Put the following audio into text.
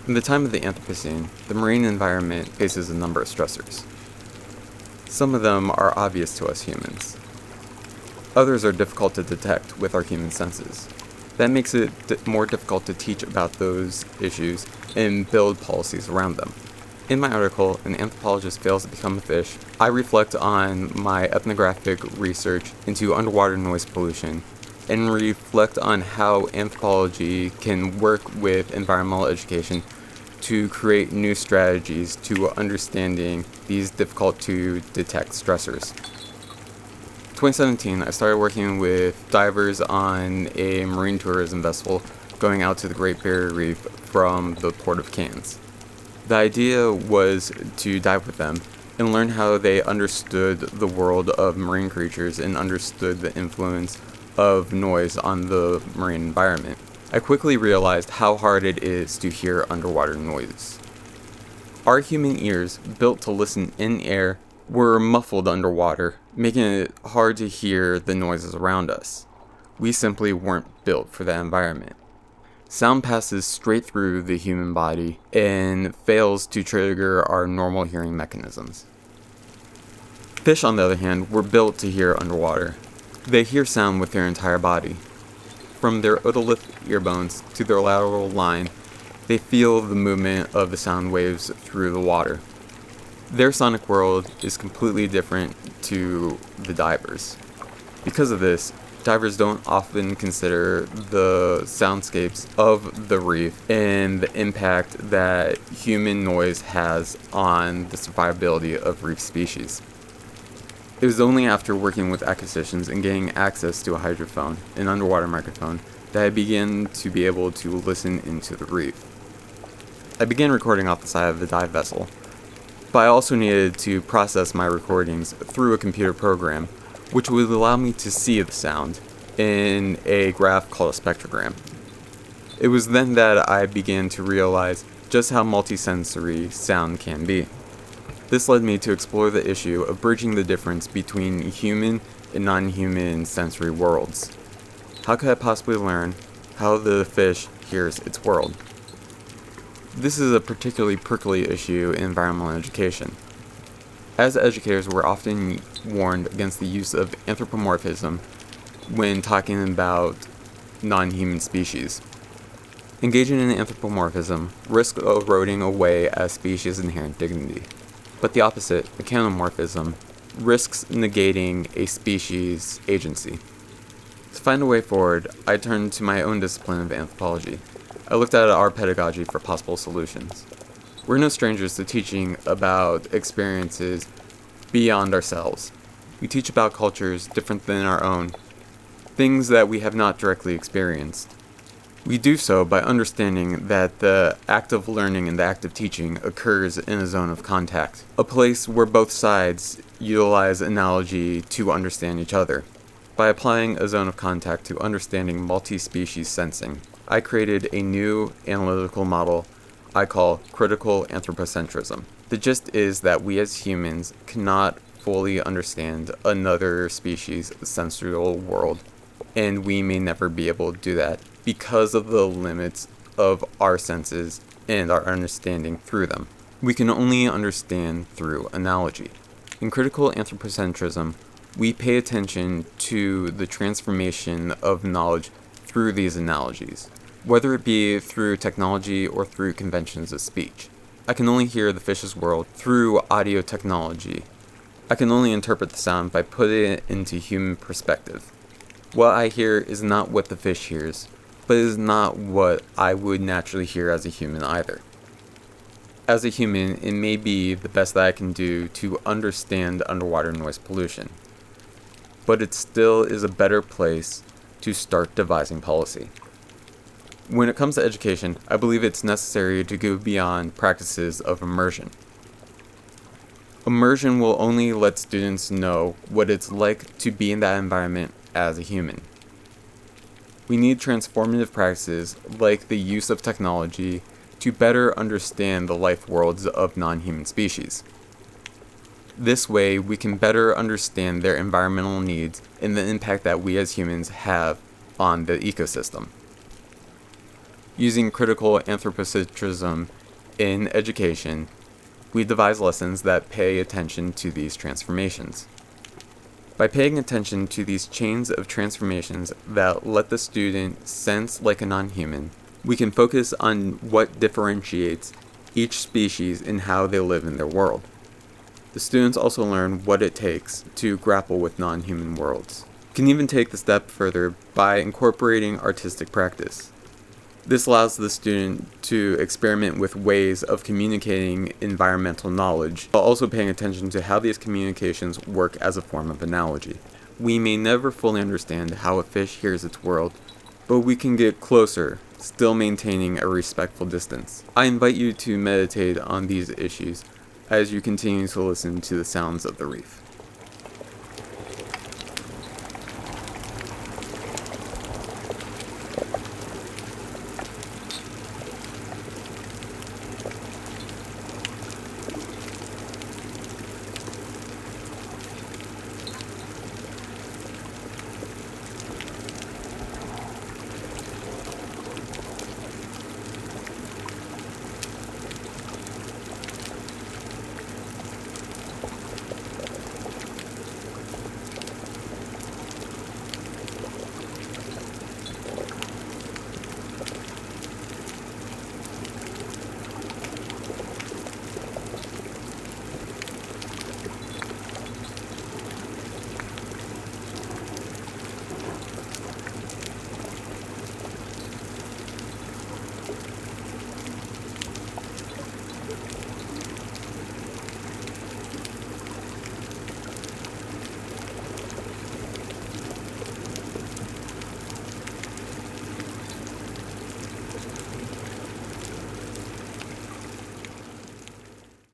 In the time of the Anthropocene, the marine environment faces a number of stressors. Some of them are obvious to us humans. Others are difficult to detect with our human senses. That makes it more difficult to teach about those issues and build policies around them. In my article, An Anthropologist Fails to Become a Fish, I reflect on my ethnographic research into underwater noise pollution and reflect on how anthropology can work with environmental education to create new strategies to understanding these difficult to detect stressors. 2017, I started working with divers on a marine tourism vessel going out to the Great Barrier Reef from the Port of Cairns. The idea was to dive with them and learn how they understood the world of marine creatures and understood the influence of noise on the marine environment. I quickly realized how hard it is to hear underwater noise. Our human ears, built to listen in air, were muffled underwater, making it hard to hear the noises around us. We simply weren't built for that environment. Sound passes straight through the human body and fails to trigger our normal hearing mechanisms. Fish, on the other hand, were built to hear underwater. They hear sound with their entire body. From their otolith ear bones to their lateral line, they feel the movement of the sound waves through the water. Their sonic world is completely different to the divers. Because of this, divers don't often consider the soundscapes of the reef and the impact that human noise has on the survivability of reef species. It was only after working with acousticians and getting access to a hydrophone, an underwater microphone, that I began to be able to listen into the reef. I began recording off the side of the dive vessel, but I also needed to process my recordings through a computer program, which would allow me to see the sound in a graph called a spectrogram. It was then that I began to realize just how multisensory sound can be. This led me to explore the issue of bridging the difference between human and non-human sensory worlds. How could I possibly learn how the fish hears its world? This is a particularly prickly issue in environmental education. As educators, we're often warned against the use of anthropomorphism when talking about non-human species. Engaging in anthropomorphism risks eroding away a species' inherent dignity. But the opposite, mechanomorphism, risks negating a species' agency. To find a way forward, I turned to my own discipline of anthropology. I looked at our pedagogy for possible solutions. We're no strangers to teaching about experiences beyond ourselves. We teach about cultures different than our own, things that we have not directly experienced. We do so by understanding that the act of learning and the act of teaching occurs in a zone of contact, a place where both sides utilize analogy to understand each other. By applying a zone of contact to understanding multispecies sensing, I created a new analytical model I call critical anthropocentrism. The gist is that we as humans cannot fully understand another species' sensorial world, and we may never be able to do that because of the limits of our senses and our understanding through them. We can only understand through analogy. In critical anthropocentrism, we pay attention to the transformation of knowledge through these analogies, whether it be through technology or through conventions of speech. I can only hear the fish's world through audio technology. I can only interpret the sound by putting it into human perspective. What I hear is not what the fish hears, but is not what I would naturally hear as a human either. As a human, it may be the best that I can do to understand underwater noise pollution, but it still is a better place to start devising policy. When it comes to education, I believe it's necessary to go beyond practices of immersion. Immersion will only let students know what it's like to be in that environment as a human. We need transformative practices like the use of technology to better understand the life worlds of non-human species. This way, we can better understand their environmental needs and the impact that we as humans have on the ecosystem. Using critical anthropocentrism in education, we devise lessons that pay attention to these transformations. By paying attention to these chains of transformations that let the student sense like a non-human, we can focus on what differentiates each species and how they live in their world. The students also learn what it takes to grapple with non-human worlds. You can even take the step further by incorporating artistic practice. This allows the student to experiment with ways of communicating environmental knowledge, while also paying attention to how these communications work as a form of analogy. We may never fully understand how a fish hears its world, but we can get closer, still maintaining a respectful distance. I invite you to meditate on these issues as you continue to listen to the sounds of the reef.